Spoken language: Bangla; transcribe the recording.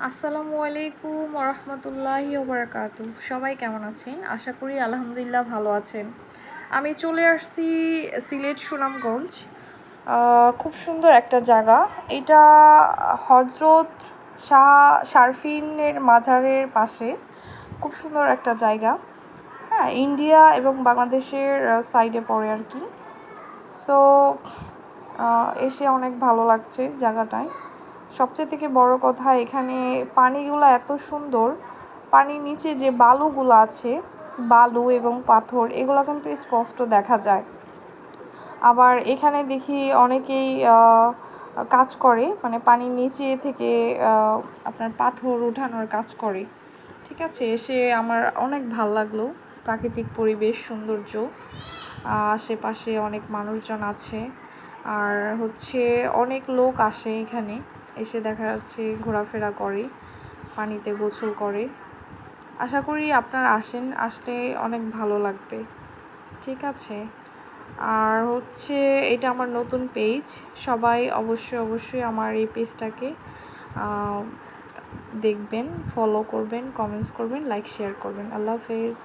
আসসালামু আলাইকুম ওরহমতুল্লাহি ওবরাকাতু। সবাই কেমন আছেন? আশা করি আলহামদুলিল্লাহ ভালো আছেন। আমি চলে আসছি সিলেট সুনামগঞ্জ। খুব সুন্দর একটা জায়গা এটা। হজরত শাহ শারফিনের মাজারের পাশে খুব সুন্দর একটা জায়গা। হ্যাঁ, ইন্ডিয়া এবং বাংলাদেশের সাইডে পড়ে আর কি। সো এসে অনেক ভালো লাগছে জায়গাটায়। সবচেয়ে থেকে বড় কথা, এখানে পানিগুলো এত সুন্দর। পানির নিচে যে বালুগুলো আছে, বালু এবং পাথর, এগুলো কিন্তু স্পষ্ট দেখা যায়। আবার এখানে দেখি অনেকেই কাজ করে, মানে পানির নিচে থেকে আপনার পাথর ওঠানোর কাজ করে। ঠিক আছে, এসে আমার অনেক ভাল লাগলো। প্রাকৃতিক পরিবেশ, সৌন্দর্য, আশেপাশে অনেক মানুষজন আছে। আর অনেক লোক আসে এখানে, এসে দেখা যাচ্ছে ঘোরাফেরা করে, পানিতে গোসল করে। আশা করি আপনারা আসলে অনেক ভালো লাগবে। ঠিক আছে। আর এটা আমার নতুন পেজ। সবাই অবশ্যই আমার এই পেজটাকে দেখবেন, ফলো করবেন, কমেন্টস করবেন, লাইক শেয়ার করবেন। আল্লাহ হাফেজ।